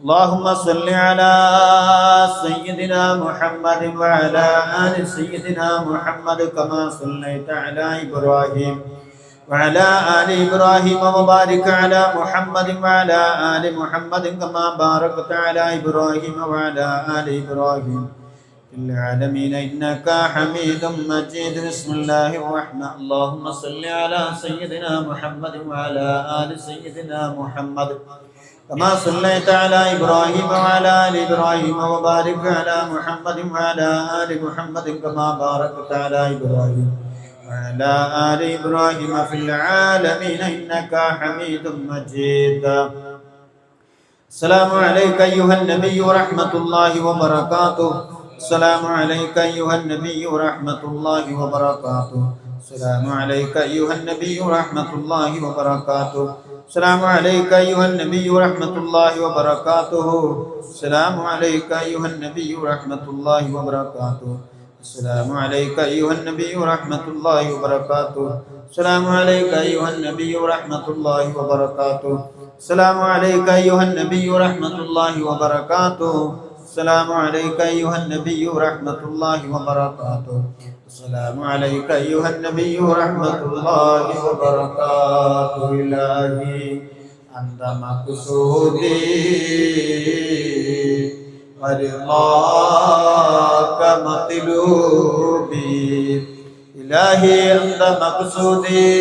اللهم صل على سيدنا محمد وعلى آل سيدنا محمد كما صليت على إبراهيم وعلى آل إبراهيم وبارك على محمد وعلى آل محمد كما باركت على إبراهيم وعلى آل إبراهيم في العالمين إنك حميد مجيد. بسم الله الرحمن اللهم صل على سيدنا محمد وعلى آل سيدنا محمد كما صليت على إبراهيم وعلى آل إبراهيم وبارك على محمد وعلى آل محمد كما باركت على إبراهيم وعلى آل إبراهيم في العالمين إنك حميد مجيد. السلام عليك أيها النبي ورحمة الله وبركاته. السلام عليك أيها النبي ورحمة الله وبركاته. السلام عليك أيها النبي ورحمة الله وبركاته. السلام عليك أيها النبي ورحمة الله وبركاته. السلام عليك أيها النبي ورحمة الله وبركاته. السلام عليك أيها النبي ورحمة الله وبركاته. السلام عليك أيها النبي ورحمة الله وبركاته. السلام عليك أيها النبي ورحمة الله وبركاته. السلام عليك أيها النبي ورحمة الله وبركاته. السلام عليك أيها النبي ورحمة الله وبركاته. إلهي أنت مقصودي ورضاك مطلوبي. إلهي أنت مقصودي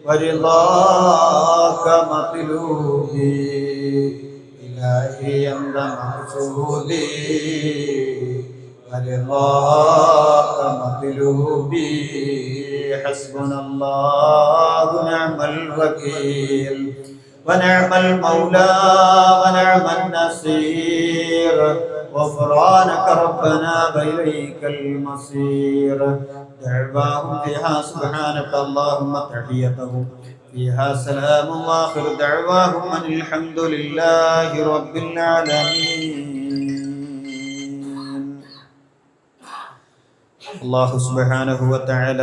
ورضاك مطلوبي. إلهي أنت مقصودي ورضاك مطلوبي. حسبنا الله ونعم الوكيل ونعم المولى ونعم النصير. غفرانك ربنا وإليك المصير. دعواهم فيها سبحانك اللهم تحيتهم فيها سلام وآخر دعواهم أن الحمد لله رب العالمين. അല്ലാഹു സുബ്ഹാനഹു വ തആല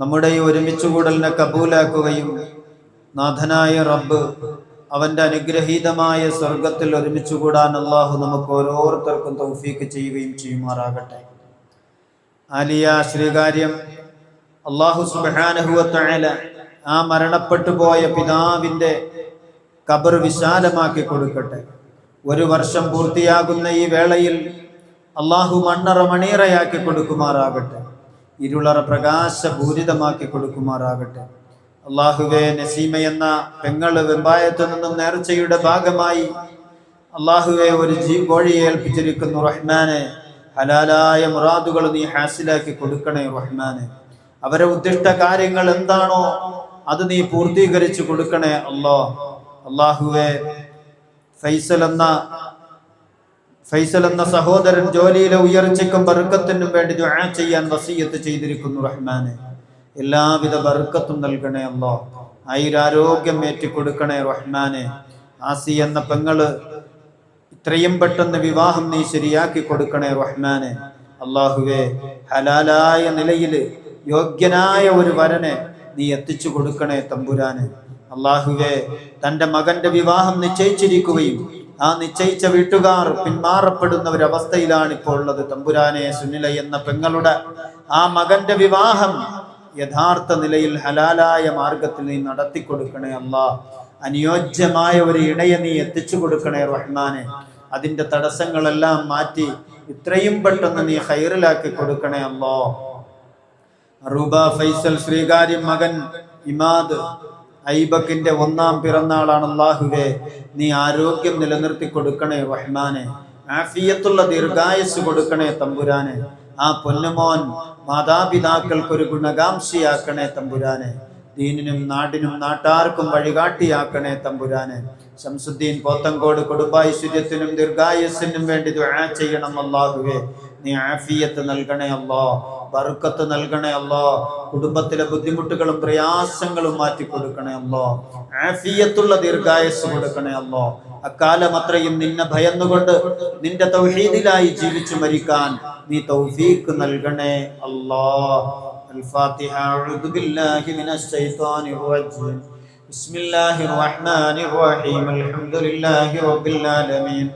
നമ്മുടെ ഈ ഒരുമിച്ച് കൂടലിനെ കബൂലാക്കുകയും നാഥനായ റബ്ബ് അവന്റെ അനുഗ്രഹീതമായ സ്വർഗത്തിൽ ഒരുമിച്ച് കൂടാൻ അല്ലാഹു നമുക്ക് ഓരോരുത്തർക്കും തൗഫീക്ക് ചെയ്യുകയും ചെയ്യുമാറാകട്ടെ. ആലിയ ശ്രീകാര്യം അല്ലാഹു സുബ്ഹാനഹു വ തആല ആ മരണപ്പെട്ടു പോയ പിതാവിന്റെ ഖബർ വിശാലമാക്കി കൊടുക്കട്ടെ. ഒരു വർഷം പൂർത്തിയാകുന്ന ഈ വേളയിൽ അള്ളാഹു മണ്ണറ മണിയറയാക്കി കൊടുക്കുമാറാകട്ടെ. ഇരുളറ പ്രകാശപൂരിതമാക്കി കൊടുക്കുമാറാകട്ടെ. അള്ളാഹുവെ, നസീമ എന്ന പെങ്ങള് വെമ്പായത്തു നിന്നും നേർച്ചയുടെ ഭാഗമായി അള്ളാഹുവെ ഒരു കോഴിയെ ഏൽപ്പിച്ചിരിക്കുന്നു. റഹ്മാനെ, ഹലാലായ മുറാദുകൾ നീ ഹാസിലാക്കി കൊടുക്കണേ. റഹ്മാനെ, അവരെ ഉദ്ദിഷ്ട കാര്യങ്ങൾ എന്താണോ അത് നീ പൂർത്തീകരിച്ചു കൊടുക്കണേ. അള്ളാഹുവെ, ഫൈസൽ എന്ന സഹോദരൻ ജോലിയിലെ ഉയർച്ചയ്ക്കും ബർക്കത്തിനും വേണ്ടി ദുആ ചെയ്യാൻ വസിയത്ത് ചെയ്തിരിക്കുന്നു. റഹ്മാനെ, എല്ലാവിധ ബർക്കത്തും നൽകണേ. ആയുരാരോഗ്യം ഏറ്റിക്കൊടുക്കണേ. റഹ്മാനെ, ആസി എന്ന പെങ്ങള് ഇത്രയും പെട്ടെന്ന് വിവാഹം നീ ശരിയാക്കി കൊടുക്കണേ. റഹ്മാനെ, അള്ളാഹുവെ, ഹലാലായ നിലയിൽ യോഗ്യനായ ഒരു വരനെ നീ എത്തിച്ചു കൊടുക്കണേ. തമ്പുരാനെ, അള്ളാഹുവെ, തന്റെ മകന്റെ വിവാഹം നിശ്ചയിച്ചിരിക്കുകയും ആ നിശ്ചയിച്ച വീട്ടുകാർ പിന്മാറപ്പെടുന്ന ഒരവസ്ഥയിലാണ് ഇപ്പോൾ ഉള്ളത്. തമ്പുരാനെ, സുനില എന്ന പെങ്ങളുടെ ആ മകന്റെ വിവാഹം യഥാർത്ഥ നിലയിൽ ഹലാലായ മാർഗത്തിൽ നീ നടത്തി കൊടുക്കണേ. അനുയോജ്യമായ ഒരു ഇണയെ നീ എത്തിച്ചു കൊടുക്കണേ. റഹ്മാനെ, അതിന്റെ തടസ്സങ്ങളെല്ലാം മാറ്റി ഇത്രയും പെട്ടെന്ന് നീ ഖൈറിലാക്കി കൊടുക്കണേ. റൂബ ഫൈസൽ ശ്രീകാര്യം മകൻ ഇമാദ് ഐബക്കിന്റെ 1-ാം പിറന്നാളാണ്. അല്ലാഹുവേ, നീ ആരോഗ്യം നിലനിർത്തി കൊടുക്കണേ. റഹ്മാനെ, ആഫിയത്തുള്ള ദീർഘായുസ് കൊടുക്കണേ. തമ്പുരാനെ, ആ പൊന്നുമോൻ മാതാപിതാക്കൾക്കൊരു ഗുണകാംക്ഷിയാക്കണേ. തമ്പുരാനെ, ദീനിനും നാടിനും നാട്ടാർക്കും വഴികാട്ടിയാക്കണേ. തമ്പുരാനെ, ശംസുദ്ദീൻ പോത്തങ്കോട് കുടുംബൈശ്വര്യത്തിനും ദീർഘായുസ്സിനും വേണ്ടി ദുആ ചെയ്യണം. അല്ലാഹുവേ, നീ ആഫിയത്ത് നൽകണേ. ബർക്കത്ത് നൽകണേ. കുടുംബത്തിലെ ബുദ്ധിമുട്ടുകളും പ്രയാസങ്ങളും മാറ്റി കൊടുക്കണേ. ആഫിയത്തുള്ള ദീർഘായുസ് കൊടുക്കണേ. അക്കാലം അത്രയും നിന്നെ ഭയന്നുകൊണ്ട് നിന്റെ തൗഹീദിലായി ജീവിച്ചു മരിക്കാൻ നീ തൗഫീഖ് നൽകണേ. അല്ലാഹ്. الفاتحة. أعوذ بالله من الشيطان الرجيم. ബിസ്മില്ലാഹിർ റഹ്മാനിർ റഹീം അൽഹംദുലില്ലാഹി റബ്ബിൽ ആലമീൻ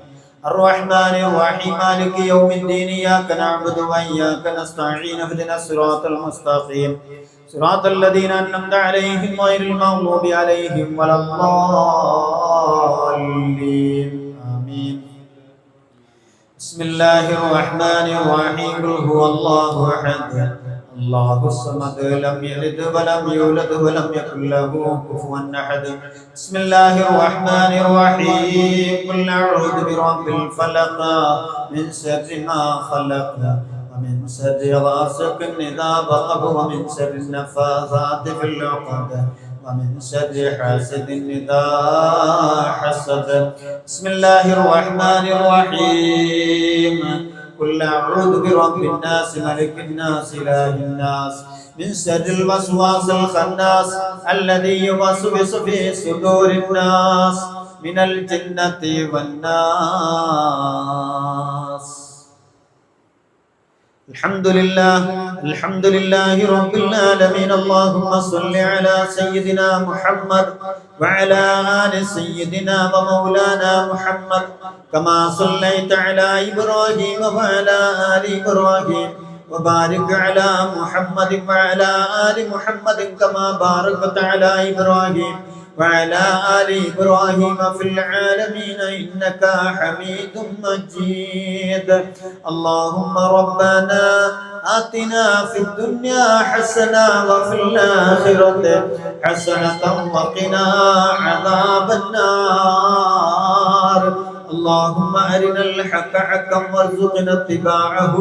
അർറഹ്മാനിർ റഹീം മാലികി യൗമിദ്ദീൻ ഇയ്യാക നഅ്ബുദു വ ഇയ്യാക നസ്തഈൻ ഇഹ്ദിനസ് സിറാത്തൽ മുസ്തഖീം സിറാത്തൽ ലദീന അൻഅംത അലൈഹിം ഗൈറിൽ മഗ്ദൂബി അലൈഹിം വലദ്ദാല്ലീൻ ആമീൻ. ബിസ്മില്ലാഹിർ റഹ്മാനിർ റഹീം ഖുൽ ഹുവല്ലാഹു അഹദ് അല്ലാഹു സമദ് ലം യലിദ് വലം യൂലദ് വലം യകുൽ ലഹു കുഫുവൻ അഹദ്. ബിസ്മില്ലാഹിർ റഹ്മാനിർ റഹീം ഖുൽ അഊദു ബിറബ്ബിൽ ഫലഖ് മിൻ ശർരി മാ ഖലഖ് വമിൻ ശർരി ഗാസിഖിൻ ഇദാ വഖബ വമിൻ ശർരി നഫാസാതി ഫിൽ ഉഖദ ومن شر حاسد إذا حسد. بسم الله الرحمن الرحيم قل أعوذ برب الناس ملك الناس إله الناس من شر الوسواس الخناس الذي يوسوس في صدور الناس من الجنة والناس. الحمد لله رب العالمين. اللهم صل على سيدنا محمد وعلى آل سيدنا ومولانا محمد كما صليت على إبراهيم وعلى آل إبراهيم وبارك على محمد وعلى آل محمد كما باركت على إبراهيم وعلى آل إبراهيم في العالمين إنك حميد مجيد. اللهم ربنا آتنا في الدنيا حسنة وفي الآخرة حسنة وقنا عذاب النار. اللهم أرنا الحق حقا وارزقنا اتباعه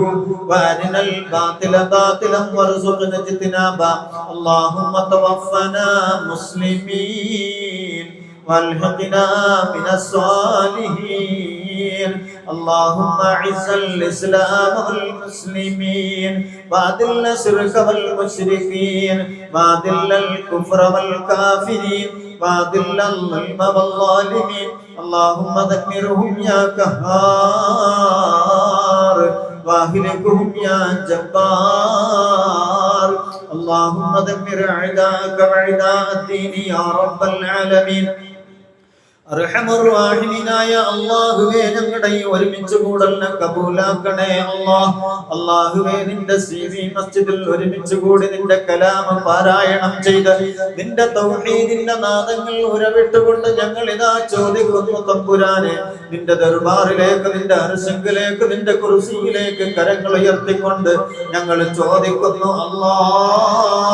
وأرنا الباطل باطلا وارزقنا اجتنابه. اللهم توفنا مسلمين والحقنا من الصالحين. اللهم أعز الإسلام والمسلمين وأذل الشرك والمشركين وأذل الكفر والكافرين وأذل الظلم والظالمين. اللهم دمرهم يا قهار واهلكهم يا جبار. اللهم دمر أعداءك وأعداء الدين يا رب العالمين. അർഹമുർറാഹിമീനായ അല്ലാഹുവേ, ഞങ്ങളുടെ ഈ ഒരുമിച്ച് കൂടലിനെ കബൂലാക്കണേ അല്ലാഹ്. അല്ലാഹുവേ, നിന്റെ സീവി മസ്ജിദിൽ ഒരുമിച്ച് കൂടി നിന്റെ കലാമ പാരായണം ചെയ്ത് നിന്റെ തൗഹീദിന്റെ നാദങ്ങൾ ഉരവിട്ടുകൊണ്ട് ഞങ്ങൾ ഇതാ ചോദിക്കുന്നു തമ്പുരാനെ, നിന്റെ ദർബാറിലേക്ക്, നിന്റെ അർശങ്കിലേക്ക്, നിന്റെ കുർസിയിലേക്ക് കരങ്ങൾ ഉയർത്തിക്കൊണ്ട് ഞങ്ങൾ ചോദിക്കുന്നു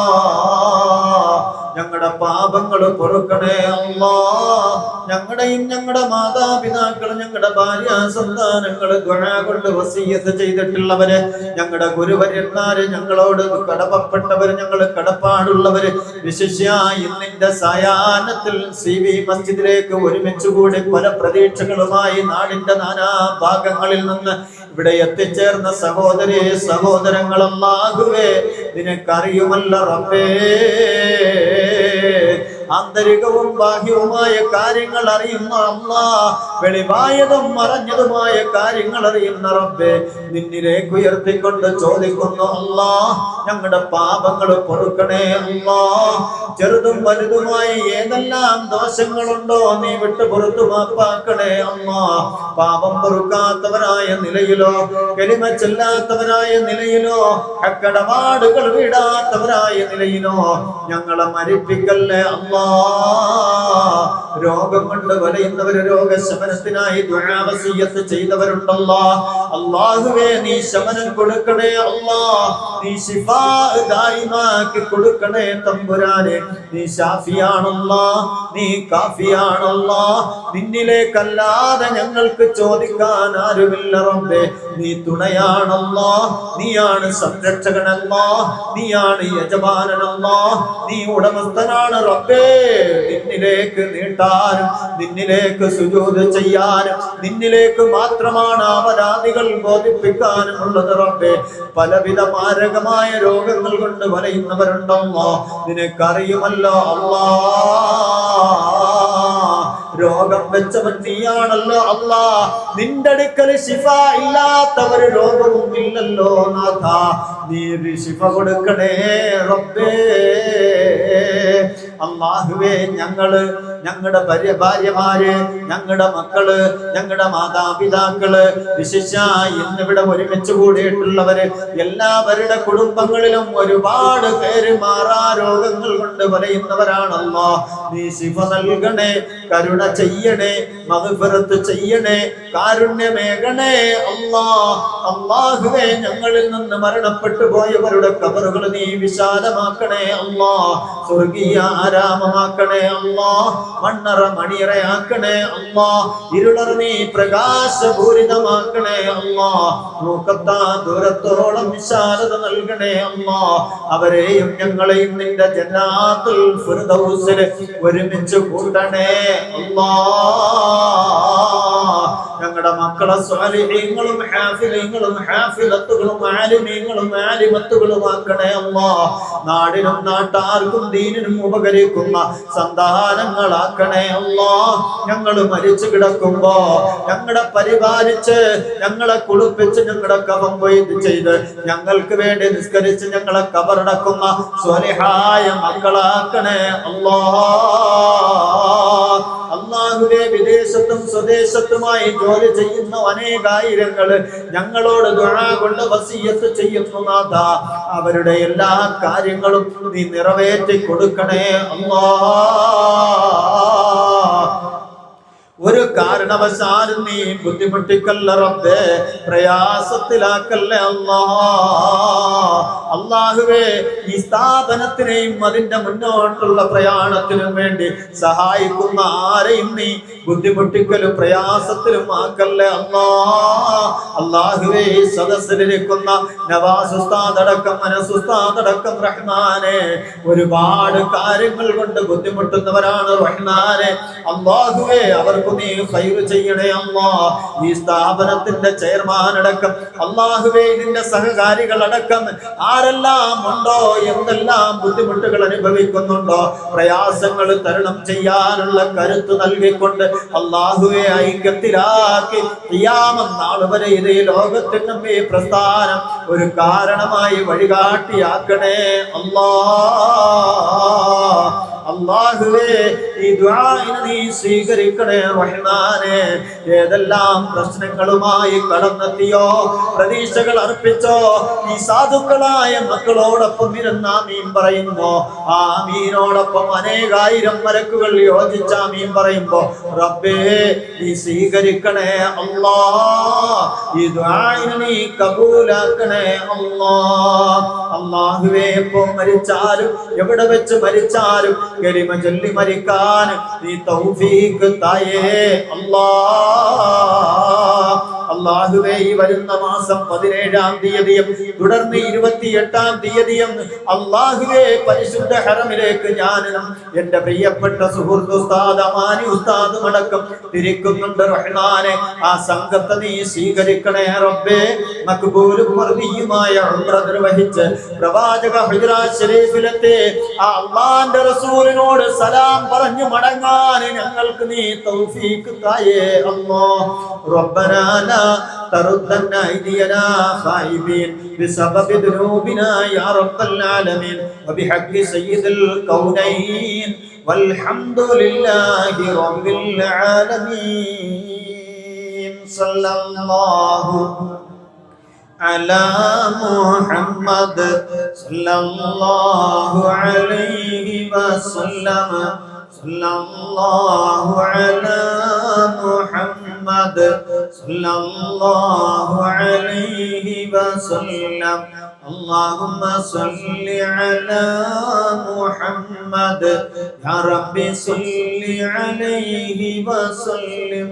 അല്ലാഹ്, ഞങ്ങളുടെ പാപങ്ങൾ പൊറുക്കണേ അല്ലാഹ്. ഞങ്ങളുടെയും ഞങ്ങളുടെ മാതാപിതാക്കളും ഞങ്ങളുടെ ഭാര്യ സന്താനങ്ങള് ദുആ കൊണ്ട് വസിയ്യത്ത് ചെയ്തിട്ടുള്ളവര്, ഞങ്ങളുടെ ഗുരുവര്യന്മാര്, ഞങ്ങളോട് കടപ്പപ്പെട്ടവര്, ഞങ്ങള് കടപ്പാടുള്ളവര്, വിശിഷ്യ ഇന്നിന്റെ സായാഹ്നത്തിൽ CV മസ്ജിദിലേക്ക് ഒരുമിച്ച് കൂടി പല പ്രതീക്ഷകളുമായി നാടിന്റെ നാനാ ഭാഗങ്ങളിൽ നിന്ന് ഇവിടെ എത്തിച്ചേർന്ന സഹോദരി സഹോദരങ്ങൾ, അല്ലാഹുവേ നിനക്കറിയുമല്ല റബ്ബേ, ആന്തരികവും ബാഹ്യവുമായ കാര്യങ്ങൾ അറിയുന്ന അല്ലാഹ്, വെളിവായതും മറഞ്ഞതുമായ കാര്യങ്ങൾ അറിയുന്ന റബ്ബേ, നിന്നിലേക്ക് ഉയർത്തിക്കൊണ്ട് ചോദിക്കുന്നു അല്ലാഹ്, ഞങ്ങളുടെ പാപങ്ങൾ പൊറുക്കണേ അല്ലാഹ്. ചെറുതും വലുതുമായ ഏതെല്ലാം ദോഷങ്ങളുണ്ടോ നീ വിട്ടു പുറത്തു മാപ്പാക്കണേ അല്ലാഹ്. പാപം പൊറുക്കാത്തവരായ നിലയിലോ, കലിമ ചെല്ലാത്തവരായ നിലയിലോ, ഹക്കടപാടുകൾ വിടാത്തവരായ നിലയിലോ ഞങ്ങളെ മരിപ്പിക്കല്ലേ അല്ലാഹ്. രോഗം കൊണ്ട് വലയുന്നവര്, രോഗശമനത്തിനായി ദുആ വസിയ്യത്ത് ചെയ്തവരുണ്ടല്ലോ, അല്ലാഹുവേ നീ ശമനം കൊടുക്കണേ അല്ലാഹ്, നീ ശിഫാ ദായിമാക്കി കൊടുക്കണേ തമ്പുരാനെ. നീ ശാഫിയാണല്ലാഹ്, നീ കാഫിയാണല്ലാഹ്, നിന്നിലേക്കല്ലാതെ ഞങ്ങൾക്ക് ചോദിക്കാൻ ആരുമില്ല റബ്ബേ. നീ തുണയാണല്ലാഹ്, നീയാണ് സംരക്ഷകനല്ലാഹ്, നീയാണ് യജമാനനല്ലാഹ്, നീ ഉടമസ്ഥനാണ് റബ്ബേ. നിന്നിലേക്ക് നീട്ടാനും നിന്നിലേക്ക് സുജൂദ് ചെയ്യാനും നിന്നിലേക്ക് മാത്രമാണ് അപരാധികൾ ബോധിപ്പിക്കാനും ഉള്ളത് റബ്ബേ. പലവിധ മാരകമായ രോഗങ്ങൾ കൊണ്ട് വലയുന്നവരുണ്ടല്ലോ, നിനക്കറിയുമല്ലോ അല്ലാഹ്. രോഗം വെച്ചവൻ നീയാണല്ലോ അല്ലാഹ്, നിന്റെ അടുക്കൽ ശിഫ ഇല്ലാത്ത ഒരു രോഗവും ഇല്ലല്ലോ നാഥ. നീ ശിഫ കൊടുക്കണേ റബ്ബേ. അല്ലാഹുവേ ഞങ്ങളുടെ ഭാര്യമാര്, ഞങ്ങളുടെ മക്കള്, ഞങ്ങളുടെ മാതാപിതാക്കള്, വിശിഷ്യ ഇന്നിവിടെ ഒരുമിച്ച് കൂടിയിട്ടുള്ളവര് എല്ലാവരുടെ കുടുംബങ്ങളിലും ഒരുപാട് പേര് മാറാ രോഗങ്ങൾ കൊണ്ട് വലയുന്നവരാണല്ലോ. നീ ശിഫ നൽകണേ, കരുണ ചെയ്യണേ, മഗ്ഫിറത്ത് ചെയ്യണേ, കാരുണ്യമേകണേ അല്ലാഹുവേ. ഞങ്ങളിൽ നിന്ന് മരണപ്പെട്ടു പോയവരുടെ ഖബറുകൾ നീ വിശാലമാക്കണേ അല്ലാ, സ്വർഗീയ ആരാമമാക്കണേ അല്ലാ, മണ്ണറ മണിയറയാക്കണേ അല്ലാ, ഇരുളർ നീ പ്രകാശപൂരിതമാക്കണേ അല്ലാ, മൂക്കത്താ ദൂരത്തോളം വിശാലത നൽകണേ അല്ലാ. അവരെയും ഞങ്ങളെയും നിന്റെ ജന്നാത്തുൽ ഫിർദൗസിൽ ഒരുമിച്ച് കൂട്ടണേ അല്ലാ. ഞങ്ങളുടെ മക്കളെ സ്വാലിഹീങ്ങളും ഹാഫിലീങ്ങളും ഹാഫിലത്തുകളും ആലിമീങ്ങളും ആലിമത്തുകളും ആക്കണേ അല്ലാ. നാടിനും നാട്ടാർക്കും ദീനിനും ഉപകരിക്കുന്ന സന്താനങ്ങളാക്കണേ അല്ലാ. ഞങ്ങൾ മരിച്ചു കിടക്കുമ്പോ ഞങ്ങളെ പരിപാലിച്ച്, ഞങ്ങളെ കുളിപ്പിച്ച്, ഞങ്ങളുടെ കഫം കൊയ്ത് ചെയ്ത്, ഞങ്ങൾക്ക് വേണ്ടി നിസ്കരിച്ച് ഞങ്ങളെ കബറടക്കുന്ന സ്വാലിഹായ മക്കളാക്കണേ അല്ലാ. അല്ലാഹുവേ, വിദേശത്തും സ്വദേശത്തുമായി ജോലി ചെയ്യുന്ന അനേകായിരങ്ങള് ഞങ്ങളോട് ദുആ കൊണ്ട് വസിയത്ത് ചെയ്യുന്നു നാഥ. അവരുടെ എല്ലാ കാര്യങ്ങളും നീ നിറവേറ്റി കൊടുക്കണേ അല്ലാ. ഒരു കാരണവശാലും നീ ബുദ്ധിമുട്ടിക്കല്ല റബ്ബേ, പ്രയാസത്തിലാക്കല്ലേ അല്ലാ. അല്ലാഹുവേ, ഈ സ്ഥാപനത്തിനെയും അതിന്റെ മുന്നോട്ടുള്ള പ്രയാണത്തിനും വേണ്ടി സഹായിക്കുന്ന ആരെയും നീ ബുദ്ധിമുട്ടിക്കലും പ്രയാസത്തിലും ആക്കല്ലേ അല്ലാ. അല്ലാഹുവേ, സദസ്സിലിരിക്കുന്ന നവാസ് ഉസ്താദ് അടക്കം, മനസ് ഉസ്താദ് അടക്കം റഹ്മാനെ ഒരുപാട് കാര്യങ്ങൾ കൊണ്ട് ബുദ്ധിമുട്ടുന്നവരാണ് റഹ്മാനെ. അല്ലാഹുവേ, അവർക്ക് നീ ഖൈർ ചെയ്യണേ അല്ലാ. ഈ സ്ഥാപനത്തിന്റെ ചെയർമാൻ അടക്കം, അല്ലാഹുവേ, ഇതിന്റെ സഹകാരികൾ അടക്കം ആരെല്ലാം ഉണ്ടോ, എന്തെല്ലാം ബുദ്ധിമുട്ടുകൾ അനുഭവിക്കുന്നുണ്ടോ, പ്രയാസങ്ങൾ തരണം ചെയ്യാനുള്ള കരുത്ത് നൽകിക്കൊണ്ട് അല്ലാഹുവേ ഐക്യത്തിലാക്കി ഖിയാമത്ത് നാൾ വരെ ഇതേ ലോകത്തിന് ഈ പ്രസ്ഥാനം ഒരു കാരണമായി വഴികാട്ടിയാക്കണേ അല്ലാ. അല്ലാഹുവേ, ഈ ദുആഇനെ നീ സ്വീകരിക്കണേ റഹ്മാനേ. ഏതെല്ലാം പ്രശ്നങ്ങളുമായി കടന്നെത്തിയോ, പ്രതീക്ഷകൾ അർപ്പിച്ചോ, ഈ സാധുക്കളായ മക്കളോടൊപ്പം ഇരുന്ന് ആമീൻ പറയുമ്പോ, ആമീനോടൊപ്പം അനേകായിരം മലക്കുകൾ യോജിച്ച് ആമീൻ പറയുമ്പോ റബ്ബേ നീ സ്വീകരിക്കണേ അല്ലാ. ഈ ദുആഇനെ നീ കബൂലാക്കണേ അല്ലാ. അല്ലാഹുവേ, എപ്പോ മരിച്ചാലും എവിടെ വെച്ച് മരിച്ചാലും കലിമ ചൊല്ലി മരിക്കാൻ നീ തൗഫീഖ് തായേ അല്ലാ. അല്ലാഹുവേ, ഈ വരുന്ന മാസം 17-ാം തീയതിയും തുടർന്ന് 28-ാം തീയതിയും അല്ലാഹുവേ പരിശുദ്ധ ഹറമിലേക്ക് ഞാനും എന്റെ പ്രിയപ്പെട്ട സുഹൃത്ത് ഉസ്താദ് അമാനി ഉസ്താദും അടക്കം തിരിക്കുന്നുണ്ട് റഹ്മാനെ. ആ സംഘത്തെ നീ സ്വീകരിക്കണേ റബ്ബേ. മഖ്ബൂലും മർദിയുമായ ഉംറ നിർവഹിച്ച് പ്രവാചക ഹുജറാത്ത് ശരീഫിലെത്തി ആ അല്ലാഹുവിന്റെ റസൂലിനോട് സലാം പറഞ്ഞു മടങ്ങാൻ ഞങ്ങൾക്ക് നീ തൗഫീഖ് തായേ അല്ലാഹ്. റബ്ബനാ ലാ തറുദ്ദന്ന ഐദിയനാ ഖായിബീൻ ബിസബബി ദുനൂബിനാ യാ റബ്ബൽ ആലമീൻ വബിഹഖി സയ്യിദുൽ കൗനൈൻ വൽഹംദുലില്ലാഹി റബ്ബിൽ ആലമീൻ. സല്ലല്ലാഹു അലാ മുഹമ്മദ് സല്ലല്ലാഹു അലൈഹി വസല്ലം. സല്ലല്ലാഹു അലാ മുഹമ്മദ് സല്ലല്ലാഹു അലൈഹി വസല്ലം. اللهم صل على محمد يا رب صل عليه وسلم.